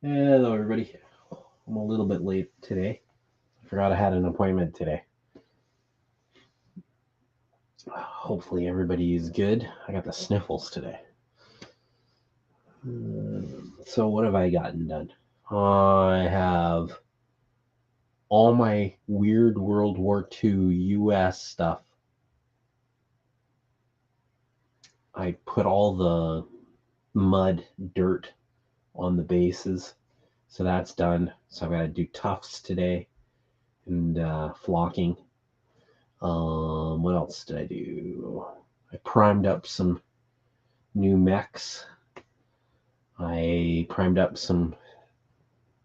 Hello, everybody. I'm a little bit late today. I forgot I had an appointment today. Hopefully, everybody is good. I got the sniffles today. So, what have I gotten done? I have all my weird World War II US stuff. I put all the mud, dirt on the bases. So, that's done. So, I've got to do tufts today and flocking. What else did I do? I primed up some new mechs. I primed up some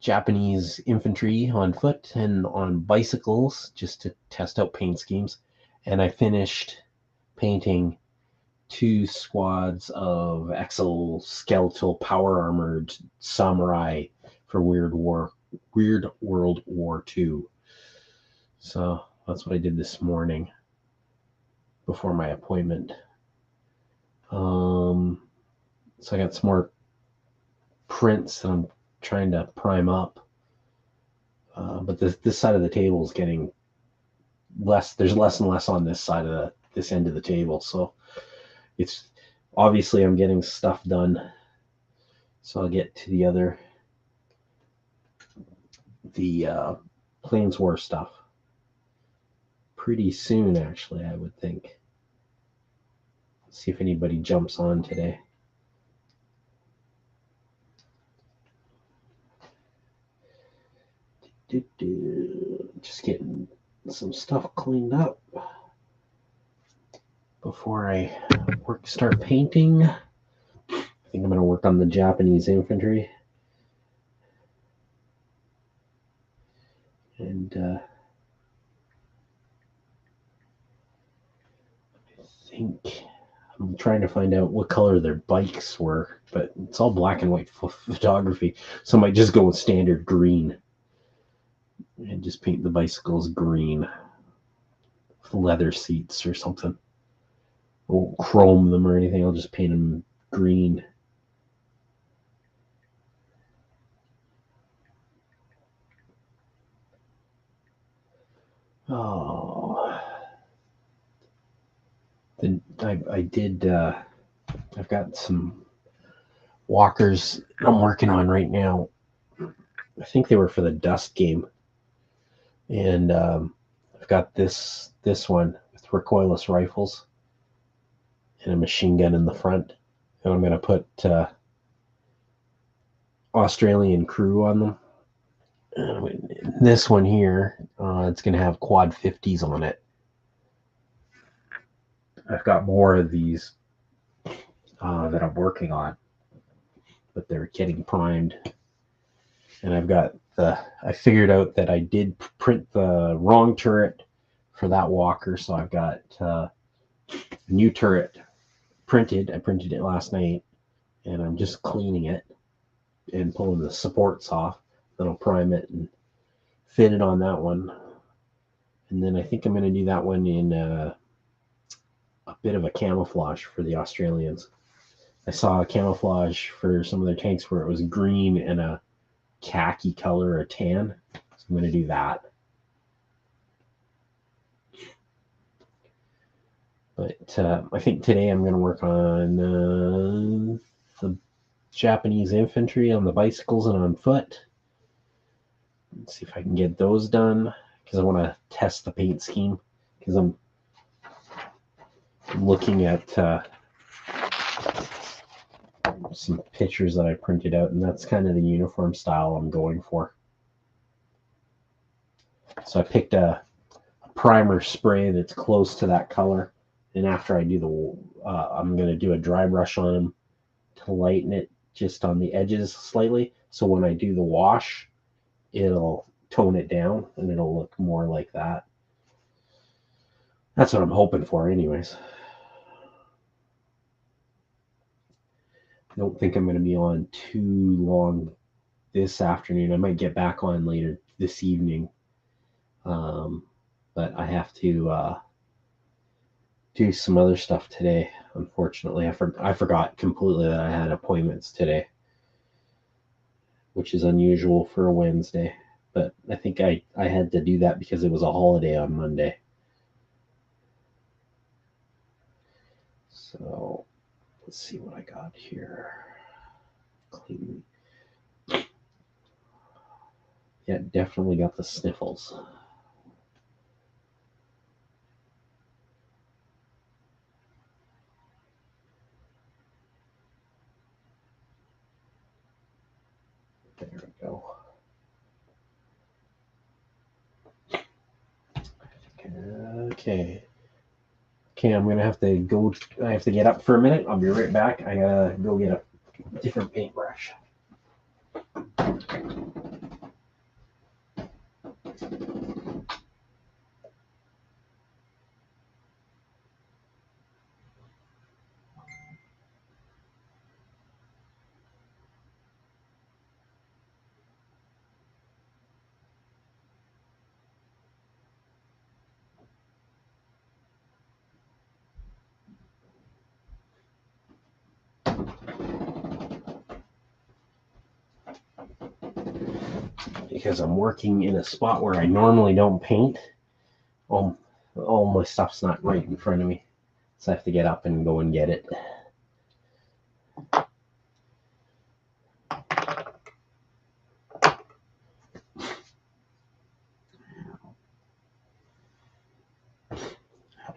Japanese infantry on foot and on bicycles just to test out paint schemes. And I finished painting 2 squads of exoskeletal power armored samurai for Weird World War II. So that's what I did this morning before my appointment. So I got some more prints that I'm trying to prime up. But this side of the table is getting less. There's less and less on this side of this end of the table. So it's obviously I'm getting stuff done. So I'll get to the Plains War stuff pretty soon, actually, I would think. Let's see if anybody jumps on today. Just getting some stuff cleaned up before I start painting. I think I'm going to work on the Japanese infantry. And I think I'm trying to find out what color their bikes were, but it's all black and white photography. So I might just go with standard green and just paint the bicycles green with leather seats or something. I won't chrome them or anything. I'll just paint them green. Oh, then I did. I've got some walkers I'm working on right now. I think they were for the Dust game, and I've got this one with recoilless rifles and a machine gun in the front, and I'm going to put Australian crew on them. This one here, it's going to have quad 50s on it. I've got more of these that I'm working on, but they're getting primed. And I figured out that I did print the wrong turret for that walker, so I've got a new turret printed. I printed it last night, and I'm just cleaning it and pulling the supports off. Then I'll prime it and fit it on that one. And then I think I'm going to do that one in a bit of a camouflage for the Australians. I saw a camouflage for some of their tanks where it was green and a khaki color or tan. So I'm going to do that. But I think today I'm going to work on the Japanese infantry on the bicycles and on foot. Let's see if I can get those done because I want to test the paint scheme because I'm looking at some pictures that I printed out, and that's kind of the uniform style I'm going for. So I picked a primer spray that's close to that color, and after I do I'm going to do a dry brush on them to lighten it just on the edges slightly. So when I do the wash, it'll tone it down and it'll look more like that. That's what I'm hoping for, anyways. I don't think I'm going to be on too long this afternoon. I might get back on later this evening. But I have to do some other stuff today. Unfortunately, I forgot completely that I had appointments today. which is unusual for a Wednesday. But I think I had to do that because it was a holiday on Monday. So let's see what I got here. Clean. Yeah, definitely got the sniffles. There we go. Okay. Okay, I'm gonna have to go. I have to get up for a minute. I'll be right back. I gotta go get a different paintbrush. Because I'm working in a spot where I normally don't paint. All my stuff's not right in front of me, so I have to get up and go and get it.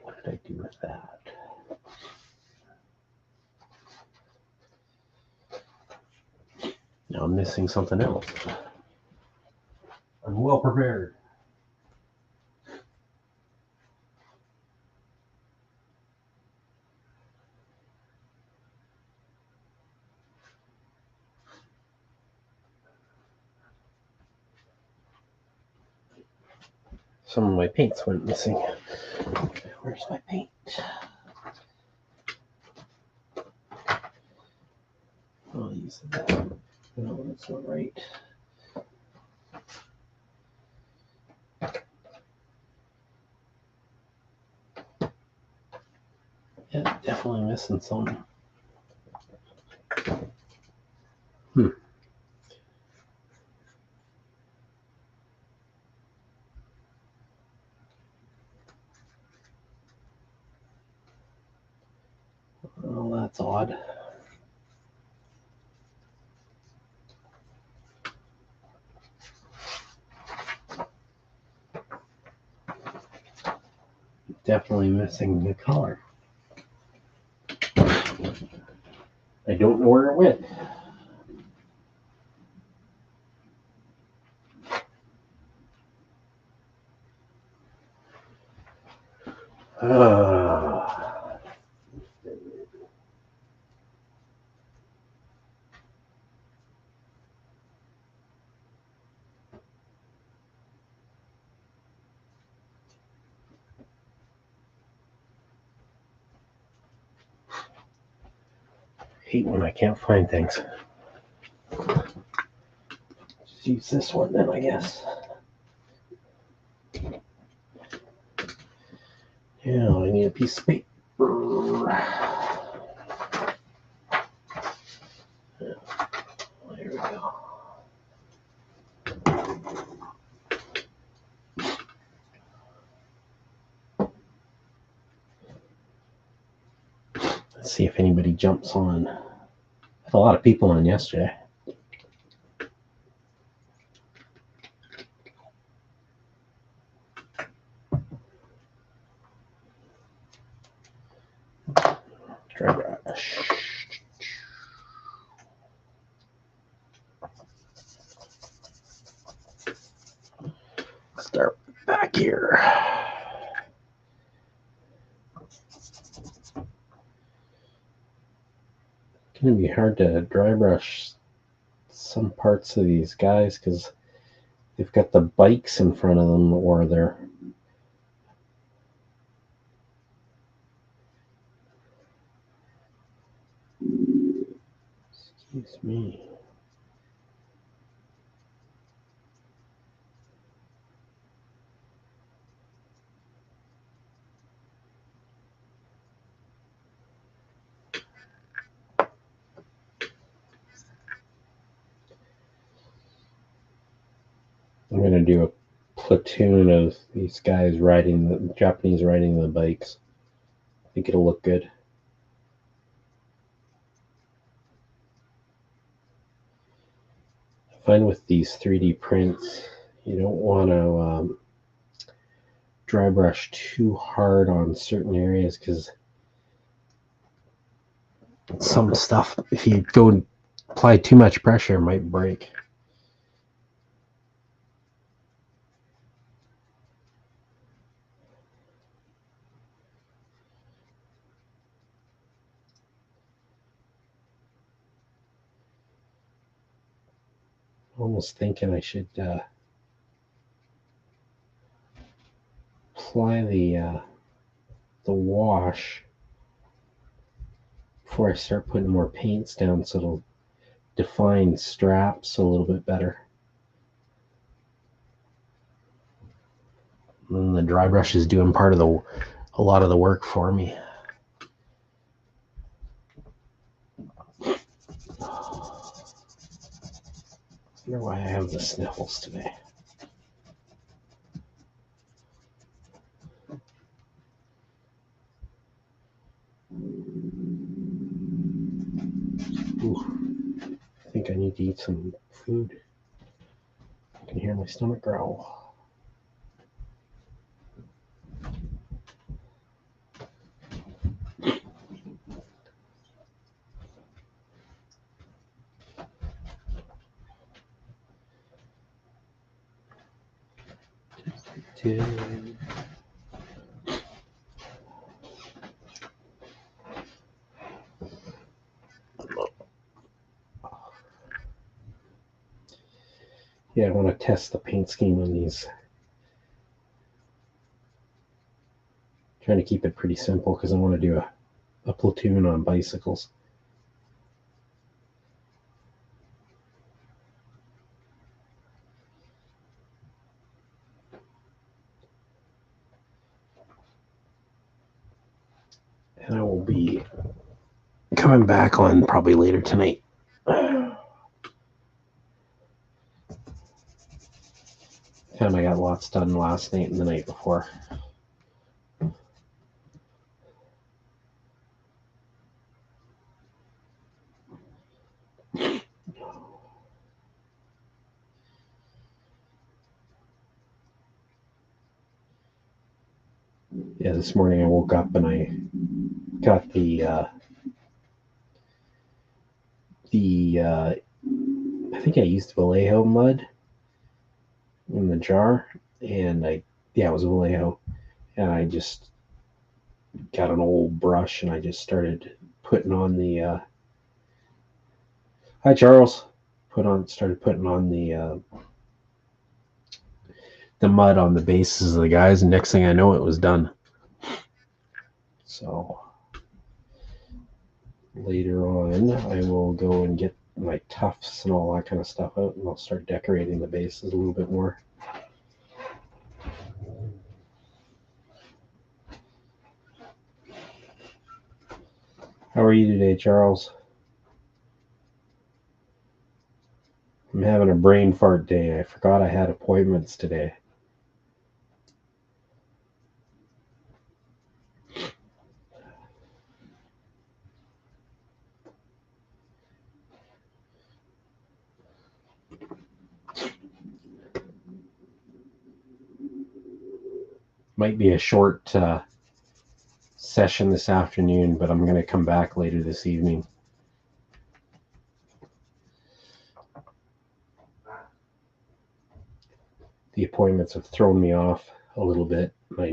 What did I do with that? Now I'm missing something else. I'm well prepared. Some of my paints went missing. Where's my paint? I'll use that. No, that's not right. Yeah, definitely missing some. Oh, that's odd. Definitely missing the color. I don't know where it went. Hate when I can't find things. Just use this one then, I guess. Yeah, I need a piece of paper. There we go. Let's see if anybody jumps on. I had a lot of people on yesterday. Dry brush. Start back here. It's gonna be hard to dry brush some parts of these guys because they've got the bikes in front of them, or they're excuse me. I'm going to do a platoon of these guys riding the Japanese riding the bikes. I think it'll look good. I find with these 3D prints, you don't want to dry brush too hard on certain areas, because some stuff, if you go and apply too much pressure, it might break. Almost thinking I should apply the wash before I start putting more paints down, so it'll define straps a little bit better. And the dry brush is doing a lot of the work for me. I wonder why I have the sniffles today. Ooh, I think I need to eat some food. I can hear my stomach growl. Yeah, I want to test the paint scheme on these. Trying to keep it pretty simple because I want to do a platoon on bicycles. And I will be coming back on probably later tonight. Found I got lots done last night and the night before. Yeah, this morning I woke up and I got I think I used Vallejo mud in the jar, and it was Vallejo, and I just got an old brush and I just started putting on the hi Charles, started putting on the mud on the bases of the guys, and next thing I know, it was done. So later on, I will go and get my tufts and all that kind of stuff out, and I'll start decorating the bases a little bit more. How are you today, Charles? I'm having a brain fart day. I forgot I had appointments today. Might be a short session this afternoon, but I'm going to come back later this evening. The appointments have thrown me off a little bit. I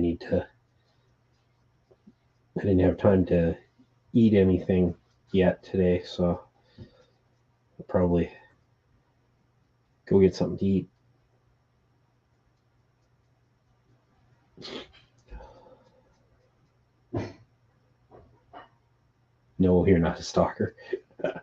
didn't have time to eat anything yet today, so I'll probably go get something to eat. No, you're not a stalker. I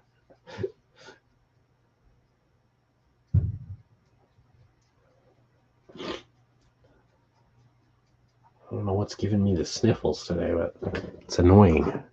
don't know what's giving me the sniffles today, but it's annoying.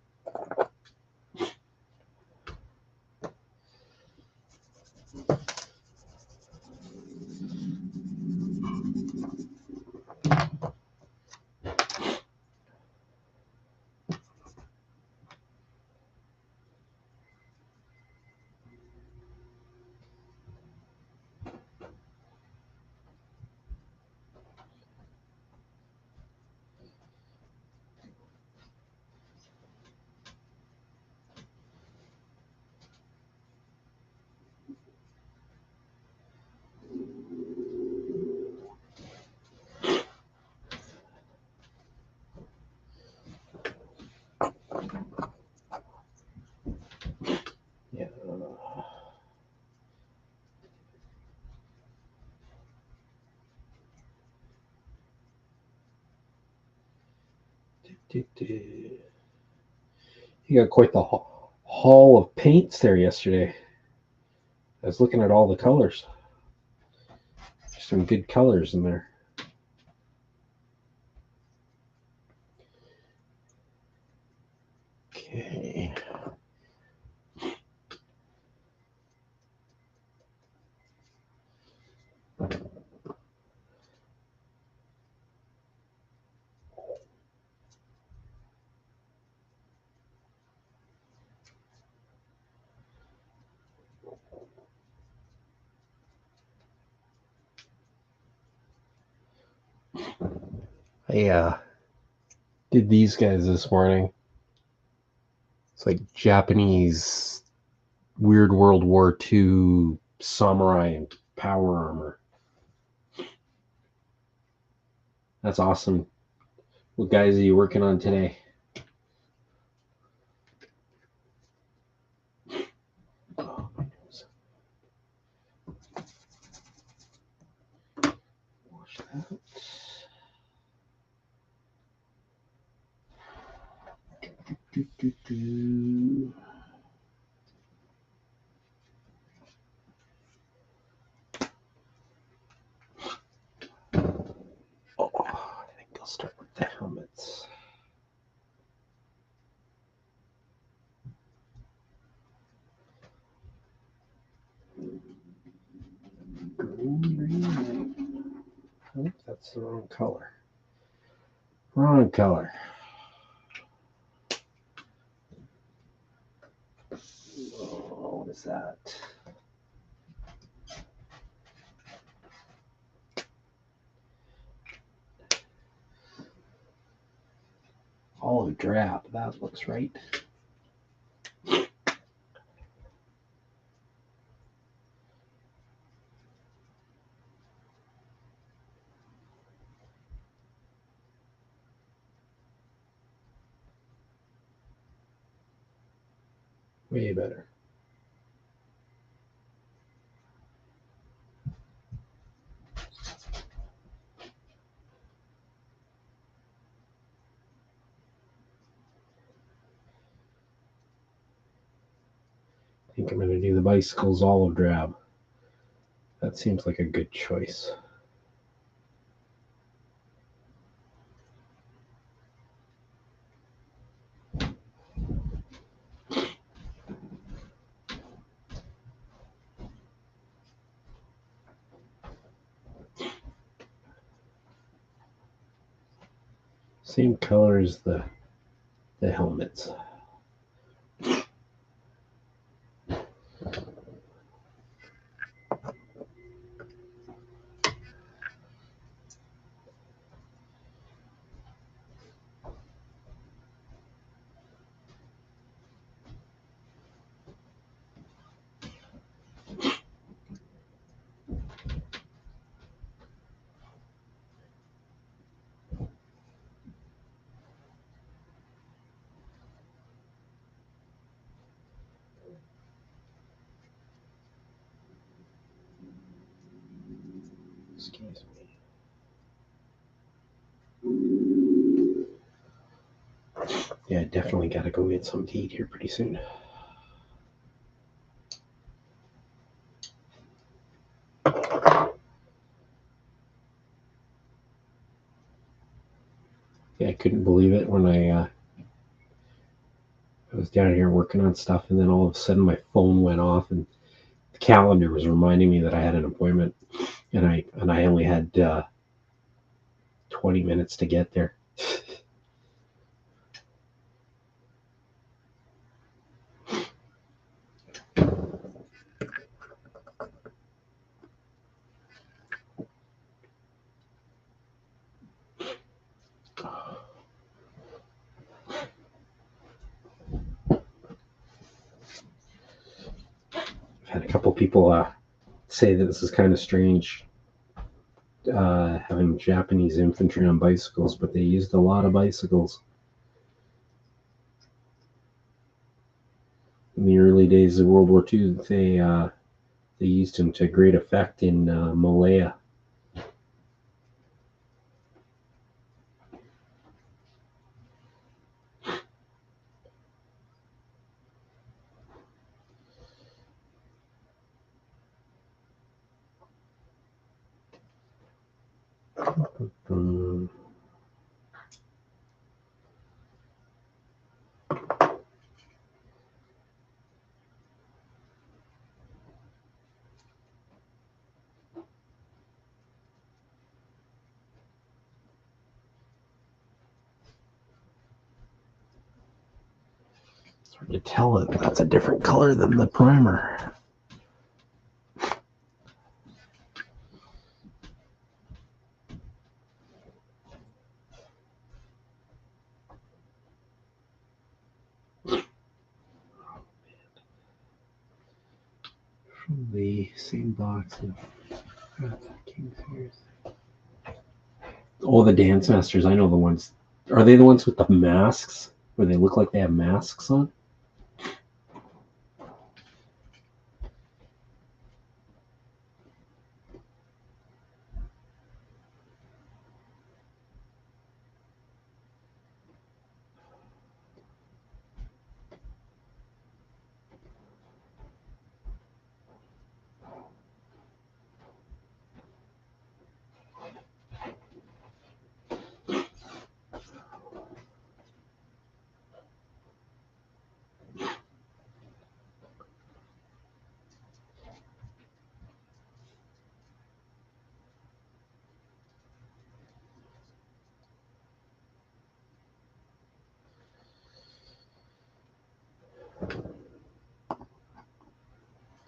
You got quite the haul of paints there yesterday. I was looking at all the colors. There's some good colors in there. Okay. I did these guys this morning. It's like Japanese Weird World War II samurai and power armor. That's awesome. What guys are you working on today? Oh, my nose. Wash that. Oh, I think I'll start with the helmets. Green. Oh, that's the wrong color. Wrong color. Oh, what is that? Olive drab. That looks right. Way better. I think I'm going to do the bicycles olive drab. That seems like a good choice. Same color as the helmets. Excuse me. Yeah, definitely got to go get something to eat here pretty soon. Yeah, I couldn't believe it when I was down here working on stuff, and then all of a sudden my phone went off, and the calendar was reminding me that I had an appointment, and I only had 20 minutes to get there. I've had a couple people say that this is kind of strange, having Japanese infantry on bicycles, but they used a lot of bicycles in the early days of World War II. They used them to great effect in Malaya. It's hard to tell that that's a different color than the primer. From the same box of King's Ears. Oh, the Dance Masters. I know the ones. Are they the ones with the masks? Where they look like they have masks on?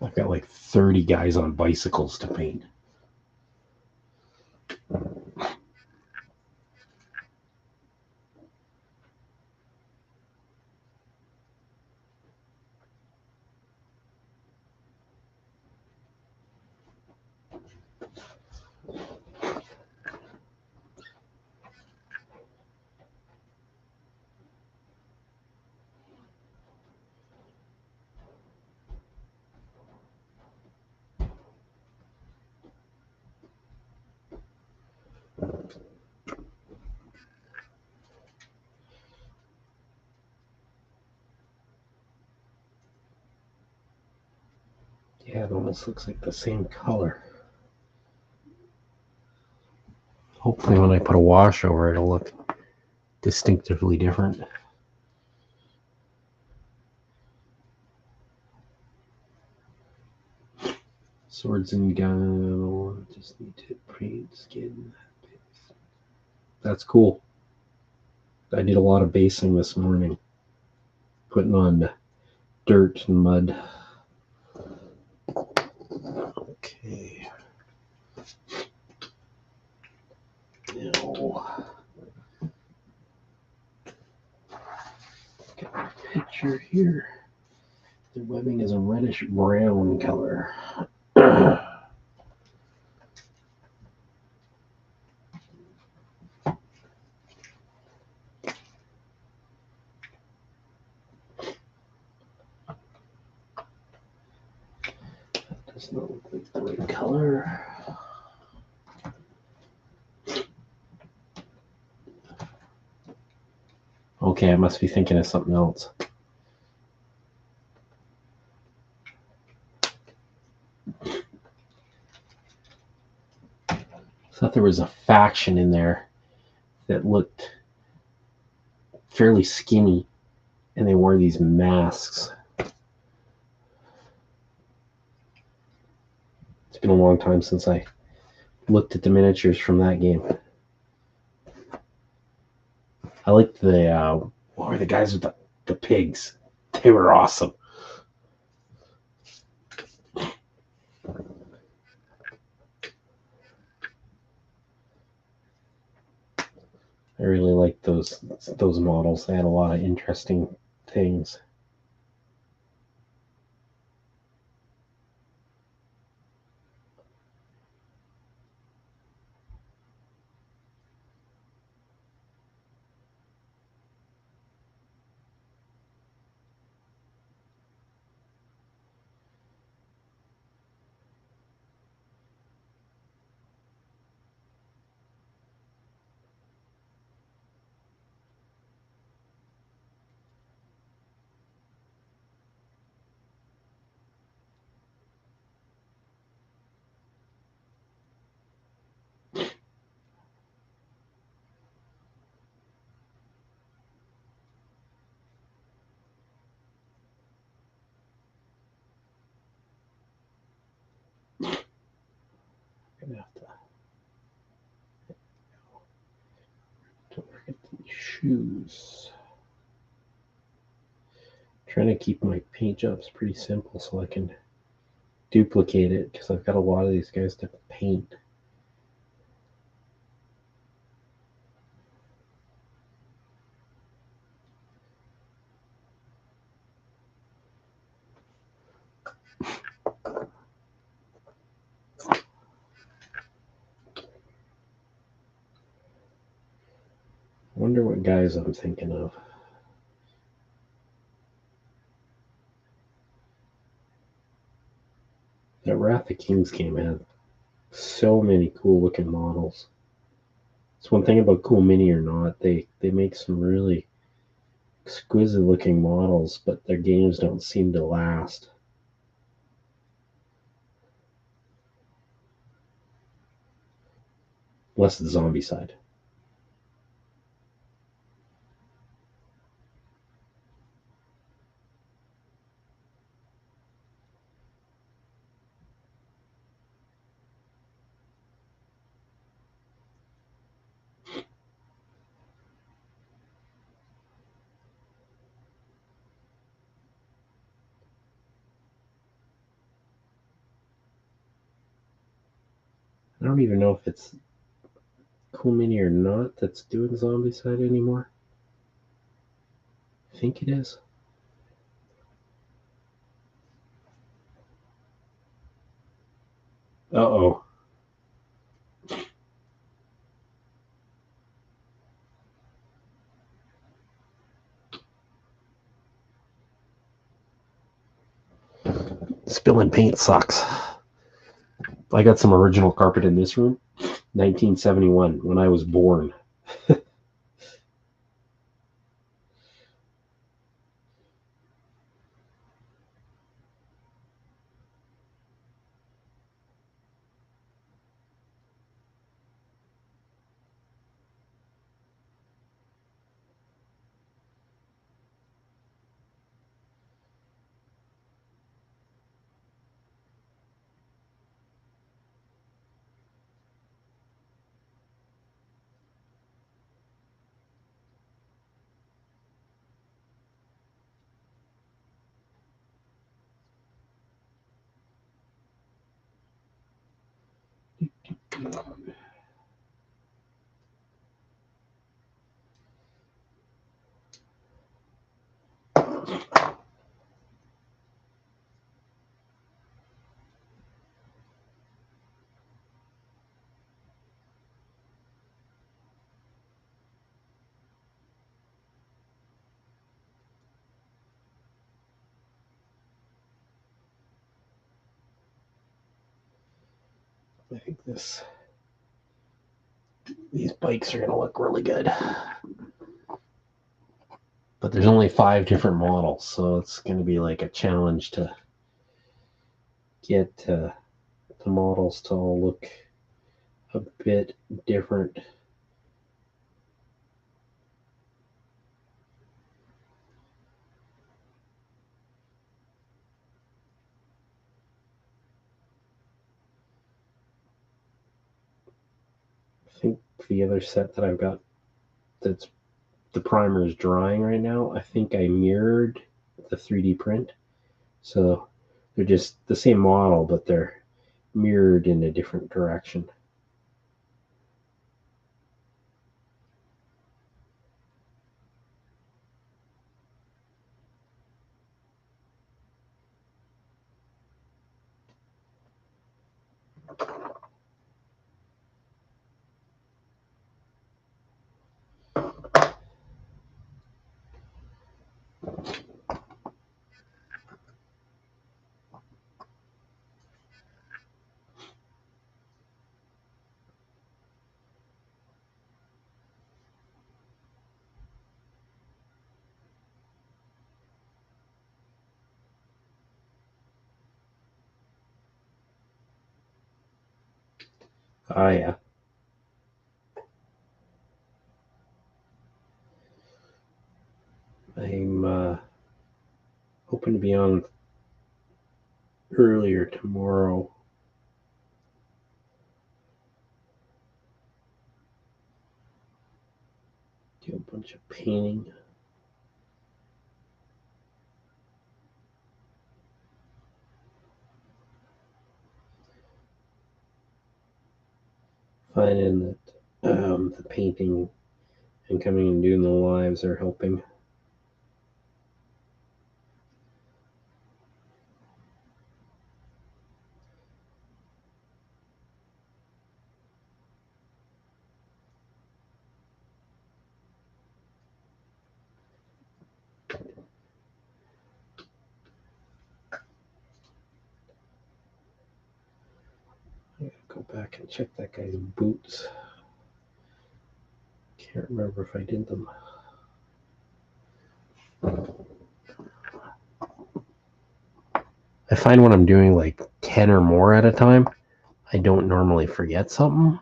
I've got like 30 guys on bicycles to paint. Yeah, it almost looks like the same color. Hopefully when I put a wash over it, it'll look distinctively different. Swords and gun, just need to paint skin. That's cool. I did a lot of basing this morning, putting on dirt and mud. Okay. Now, got a picture here. The webbing is a reddish brown color. Does not look like the right color. Okay, I must be thinking of something else. I thought there was a faction in there that looked fairly skinny, and they wore these masks. It's been a long time since I looked at the miniatures from that game. I liked the what were the guys with the pigs? They were awesome. I really liked those models. They had a lot of interesting things. have to. Don't forget these shoes. Trying to keep my paint jobs pretty simple so I can duplicate it, because I've got a lot of these guys to paint. I wonder what guys I'm thinking of. That Wrath of Kings game had so many cool looking models. It's one thing about Cool Mini or Not, they make some really exquisite looking models, but their games don't seem to last. Unless it's Zombie Side. I don't even know if it's Cool Mini or Not that's doing Zombie Side anymore. I think it is. Uh-oh. Spilling paint sucks. I got some original carpet in this room. 1971, when I was born. I think these bikes are going to look really good. But there's only 5 different models, so it's going to be like a challenge to get the models to all look a bit different. I think the other set that I've got, that's the primer is drying right now, I think I mirrored the 3D print. So they're just the same model, but they're mirrored in a different direction. Ah, yeah. I'm hoping to be on earlier tomorrow. Do a bunch of painting. Finding that the painting and coming and doing the lives are helping. I gotta go back and check that guy's boots. Can't remember if I did them. I find when I'm doing like 10 or more at a time, I don't normally forget something.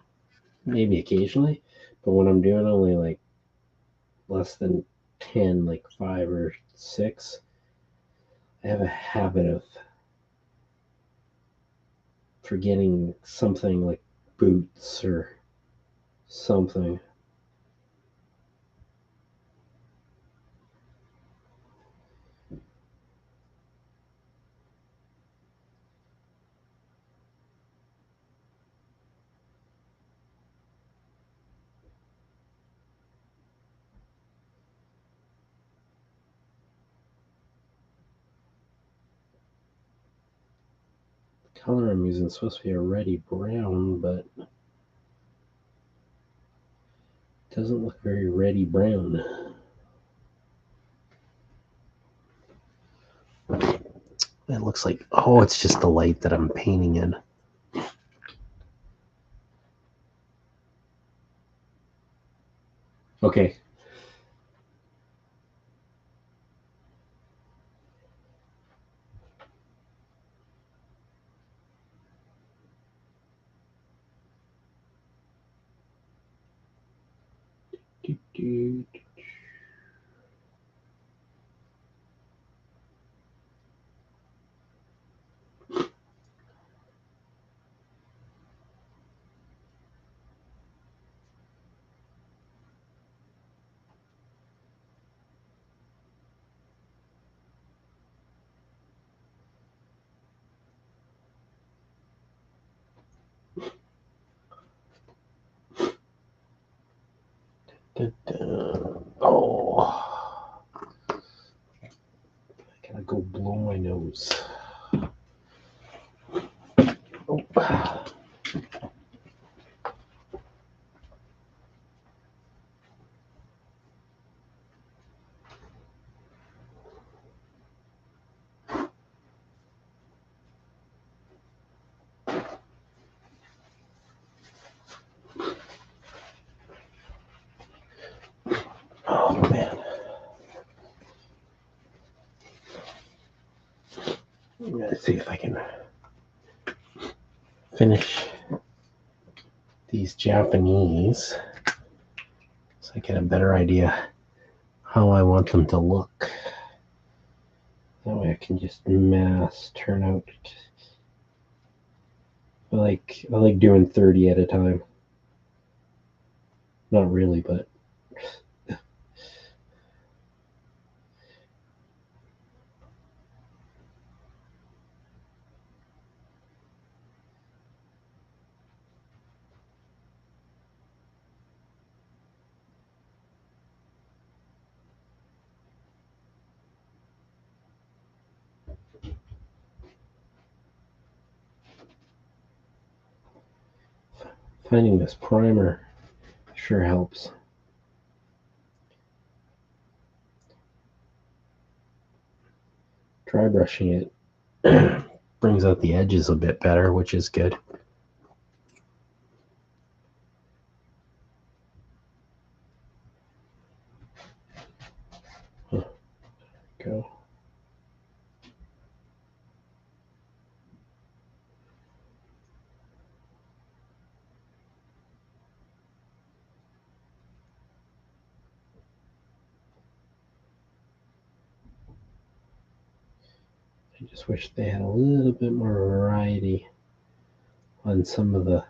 Maybe occasionally. But when I'm doing only like less than 10, like 5 or 6, I have a habit of forgetting something like boots or something. The color I'm using is supposed to be a reddy brown, but it doesn't look very reddy brown. It looks like, oh, it's just the light that I'm painting in. Okay. Oh, I gotta go blow my nose. Oh. Oh man. Let's see if I can finish these Japanese so I get a better idea how I want them to look. That way I can just mass turn out. I like doing 30 at a time. Not really, but finding this primer sure helps. Dry brushing it brings out the edges a bit better, which is good. Go. I just wish they had a little bit more variety on some of the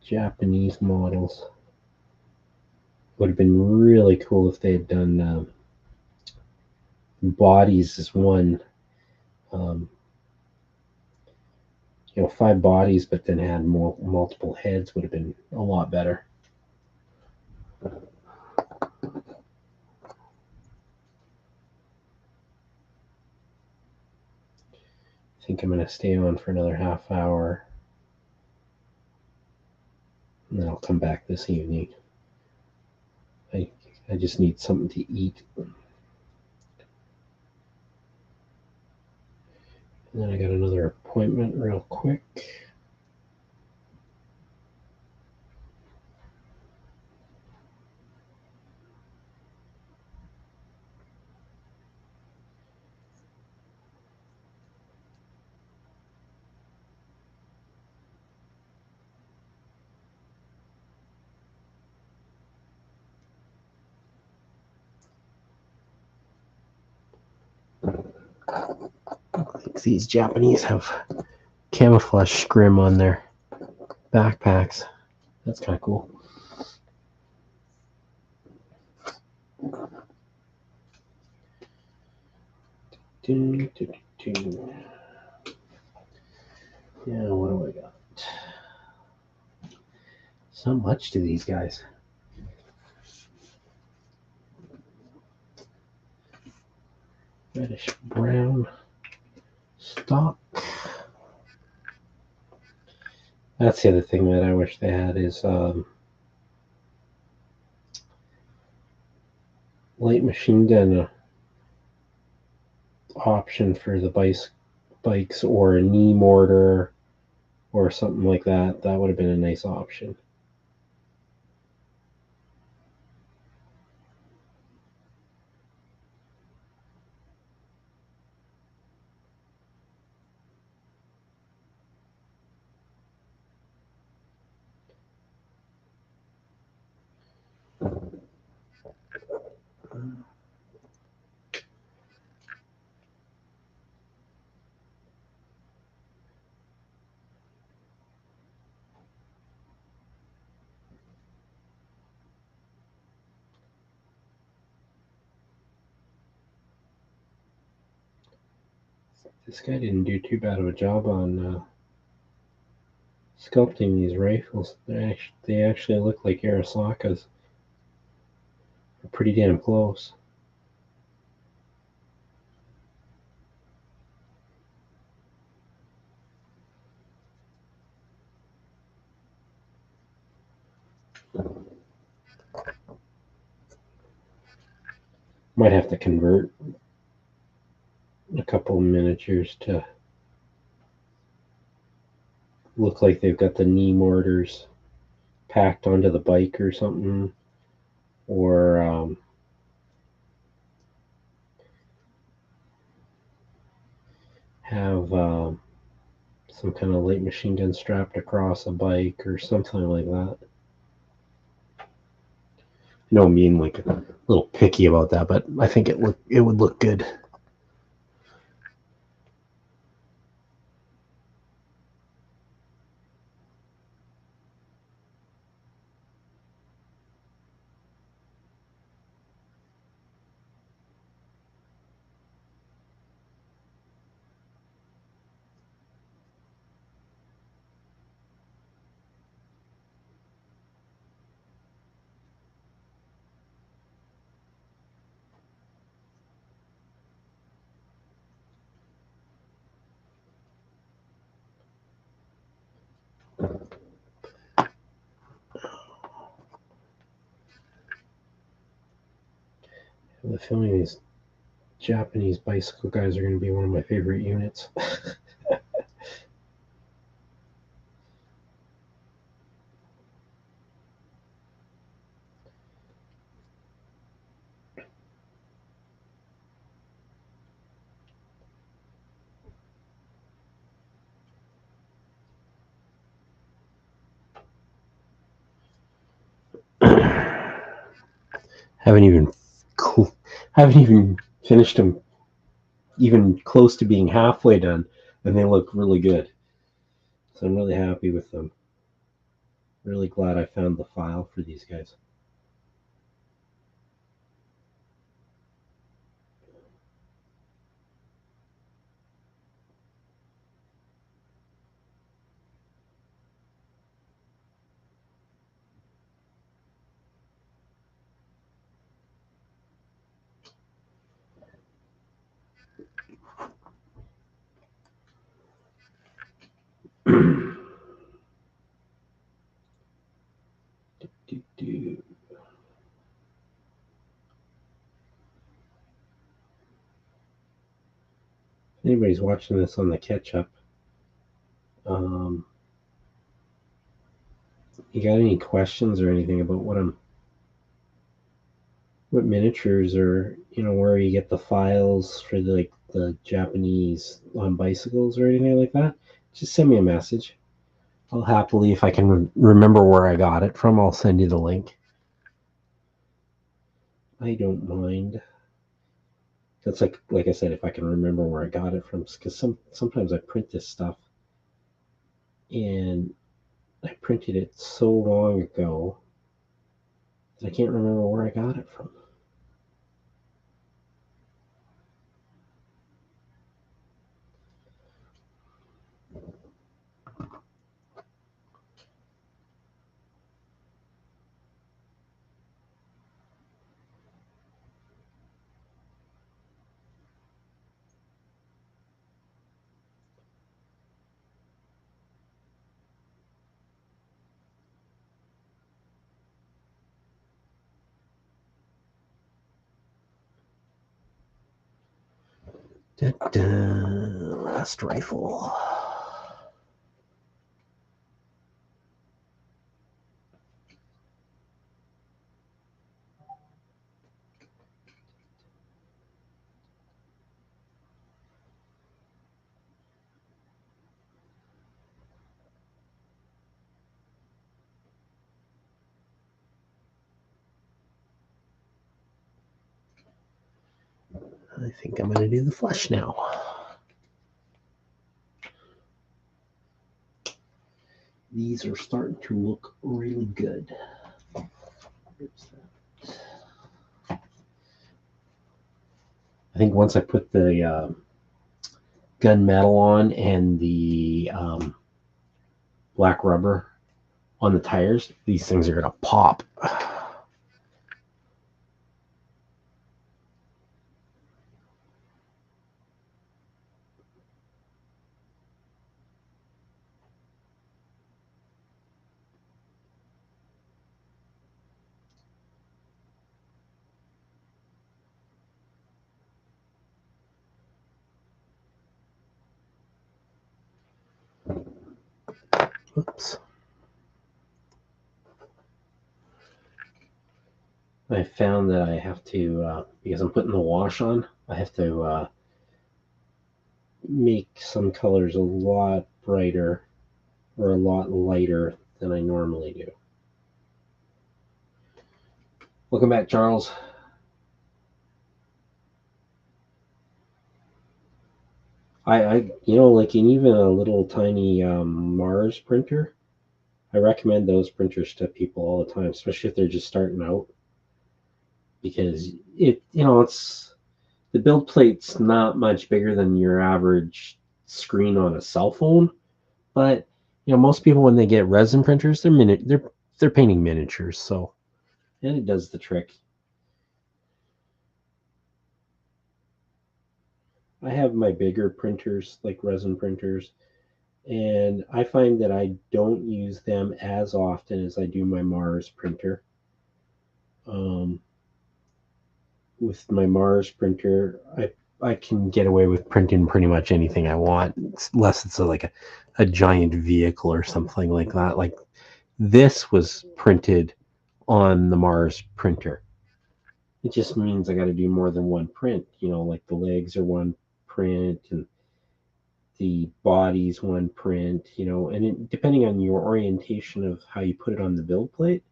Japanese models. Would have been really cool if they had done bodies as one. Um, 5 bodies, but then had more multiple heads would have been a lot better. I think I'm going to stay on for another half hour, and then I'll come back this evening. I just need something to eat. And then I got another appointment real quick. These Japanese have camouflage scrim on their backpacks. That's kind of cool. Yeah, what do I got? So much to these guys. Reddish brown stock. That's the other thing that I wish they had is light machine gun option for the bikes, or a knee mortar or something like that. That would have been a nice option. This guy didn't do too bad of a job on sculpting these rifles. They actually look like Arasakas. They're pretty damn close. Might have to convert a couple miniatures to look like they've got the knee mortars packed onto the bike or something, or have some kind of light machine gun strapped across a bike or something like that. I don't mean like a little picky about that, but I think it would look good. I have the feeling these Japanese bicycle guys are going to be one of my favorite units. haven't even haven't even finished them, even close to being halfway done, and they look really good. So I'm really happy with them. Really glad I found the file for these guys. If anybody's watching this on the catch up, you got any questions or anything about what miniatures, or where you get the files for the Japanese on bicycles or anything like that, just send me a message. I'll happily, if I can remember where I got it from, I'll send you the link. I don't mind. That's like I said, if I can remember where I got it from, because sometimes I print this stuff and I printed it so long ago that I can't remember where I got it from. Last rifle. I think I'm going to do the flush now. These are starting to look really good. I think once I put the gun metal on and the black rubber on the tires, these things are going to pop. Oops. I found that I have to, because I'm putting the wash on, I have to make some colors a lot brighter or a lot lighter than I normally do. Welcome back, Charles. I like in even a little tiny Mars printer, I recommend those printers to people all the time, especially if they're just starting out, because it's the build plate's not much bigger than your average screen on a cell phone, but most people when they get resin printers, they're painting miniatures, so and it does the trick. I have my bigger printers, like resin printers, and I find that I don't use them as often as I do my Mars printer. With my Mars printer, I can get away with printing pretty much anything I want, unless it's like a giant vehicle or something like that. Like this was printed on the Mars printer. It just means I got to do more than one print. Like the legs are one print and the body's one print. And depending on your orientation of how you put it on the build plate,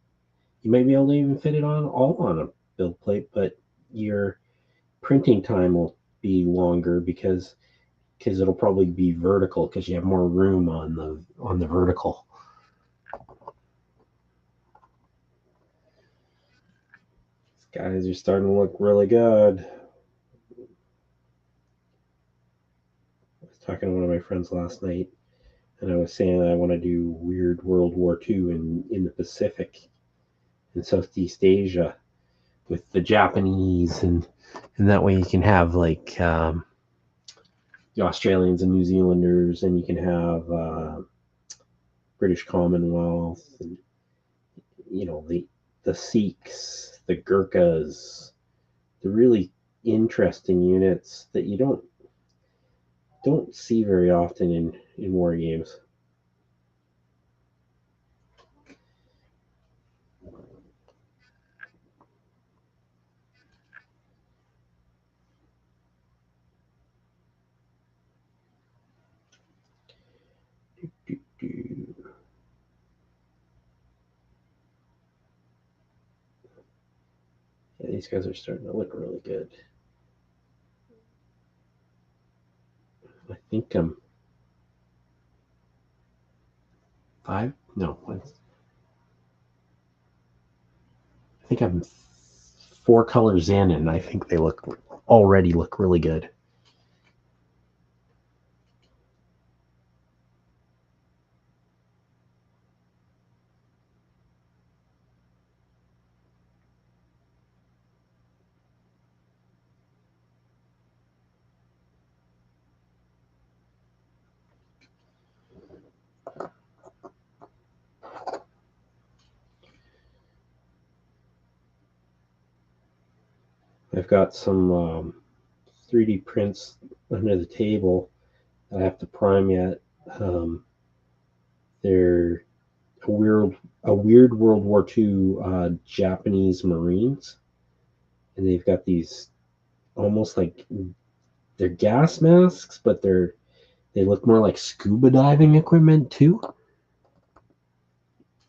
you might be able to even fit it all on a build plate, but your printing time will be longer because it'll probably be vertical because you have more room on the vertical. These guys are starting to look really good. I was talking to one of my friends last night, and I was saying I want to do Weird World War II in the Pacific, in Southeast Asia, with the Japanese, and that way you can have the Australians and New Zealanders, and you can have British Commonwealth, and the Sikhs, the Gurkhas, the really interesting units that you don't see very often in war games. Yeah, these guys are starting to look really good. I think I'm five. No, I think I'm 4 colors in, and I think they already look really good. I've got some 3D prints under the table that I have to prime yet. They're a weird World War II Japanese Marines, and they've got these almost like they're gas masks, but they look more like scuba diving equipment too,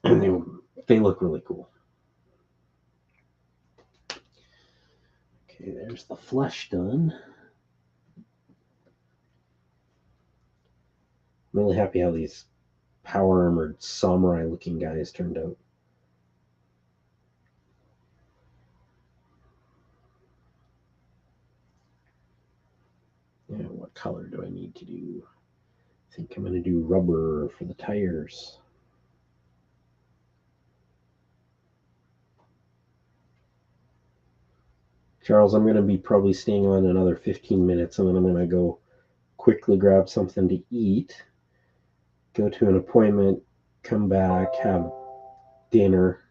and they look really cool. Okay, there's the flesh done. I'm really happy how these power armored samurai looking guys turned out. Yeah, what color do I need to do? I think I'm going to do rubber for the tires. Charles, I'm going to be probably staying on another 15 minutes, and then I'm going to go quickly grab something to eat, go to an appointment, come back, have dinner,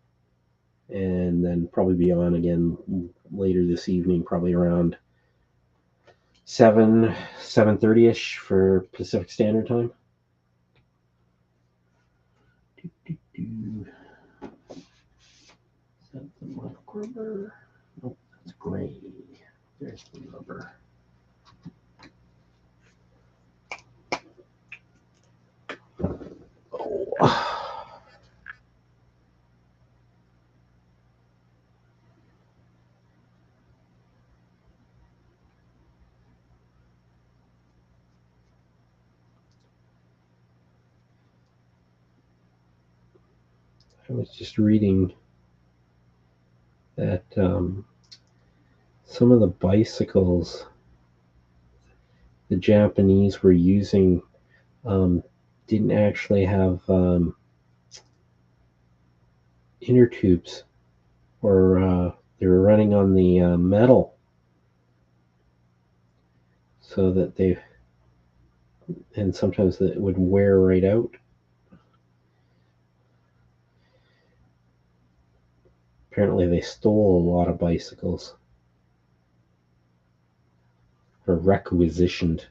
and then probably be on again later this evening, probably around 7:30ish for Pacific Standard Time. Is that the black rubber? Nope, that's gray. There's the rubber. Oh. I was just reading that some of the bicycles the Japanese were using didn't actually have inner tubes, or they were running on the metal, so that and sometimes it would wear right out. Apparently they stole a lot of bicycles, or requisitioned.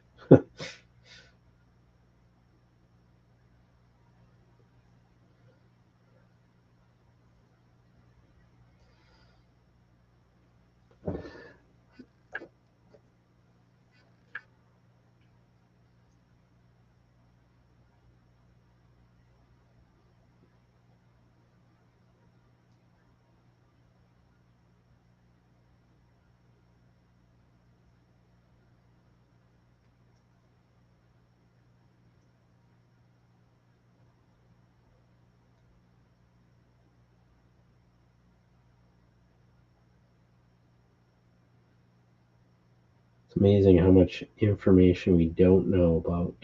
It's amazing how much information we don't know about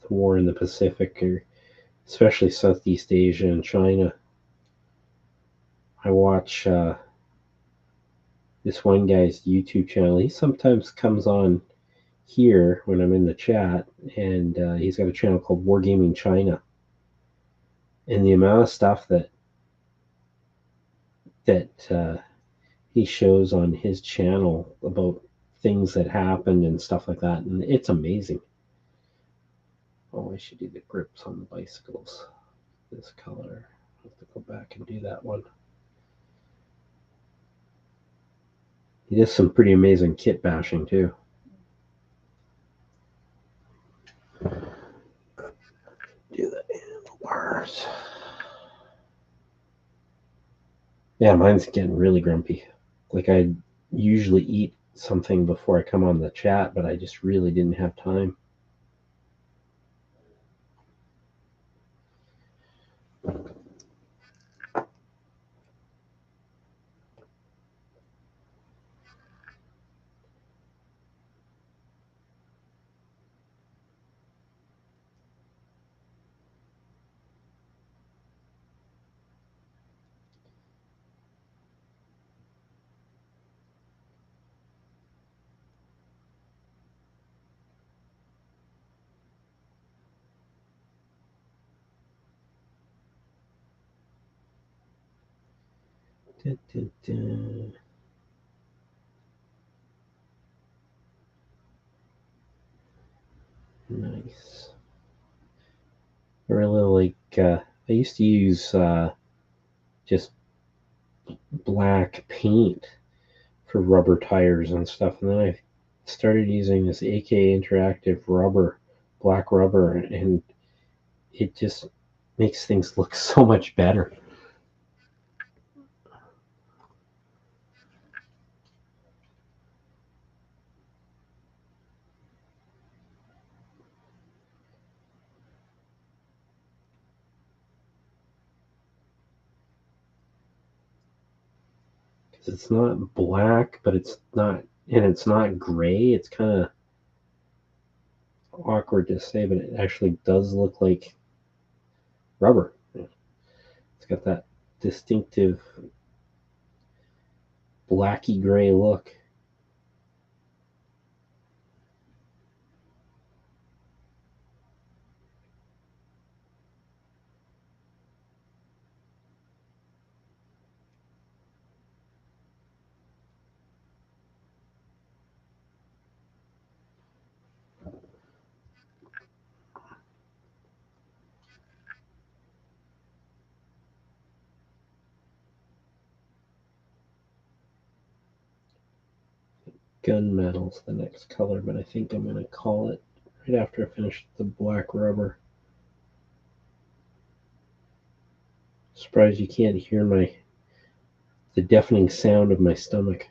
the war in the Pacific, or especially Southeast Asia and China. I watch this one guy's YouTube channel. He sometimes comes on here when I'm in the chat, and he's got a channel called Wargaming China, and the amount of stuff that he shows on his channel about things that happened and stuff like that, and it's amazing. Oh, I should do the grips on the bicycles this color. I have to go back and do that one. He does some pretty amazing kit bashing too. Do the handlebars. Yeah, mine's getting really grumpy. Like, I usually eat something before I come on the chat, but I just really didn't have time. Da, da, da. Nice. I really like, I used to use just black paint for rubber tires and stuff, and then I started using this AK Interactive rubber, black rubber, and it just makes things look so much better. Because it's not black, but it's not, and it's not gray. It's kind of awkward to say, but it actually does look like rubber. It's got that distinctive blacky gray look. Gunmetal's the next color, but I think I'm going to call it right after I finish the black rubber. Surprised you can't hear the deafening sound of my stomach.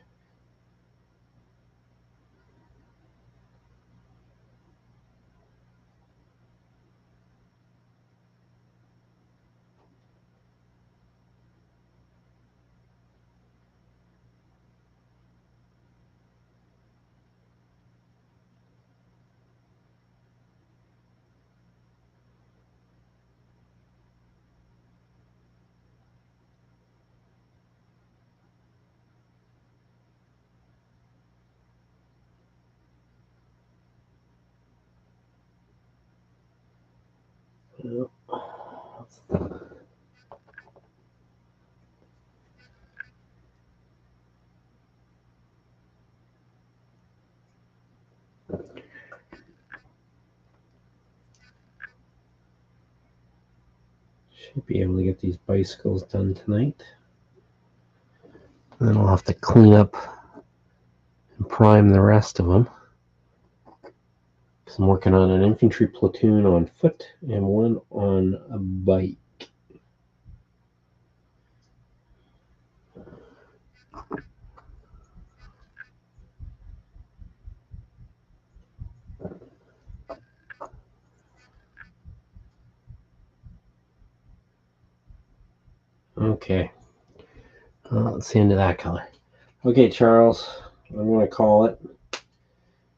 Should be able to get these bicycles done tonight. And then I'll have to clean up and prime the rest of them. I'm working on an infantry platoon on foot and one on a bike. Okay, that's the end of that color. Okay, Charles, I'm going to call it,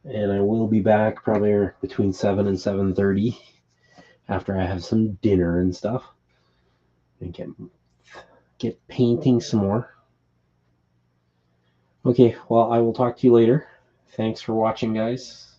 and I will be back probably between 7 and 7:30 after I have some dinner and stuff, and get painting some more. Okay, well, I will talk to you later. Thanks for watching, guys.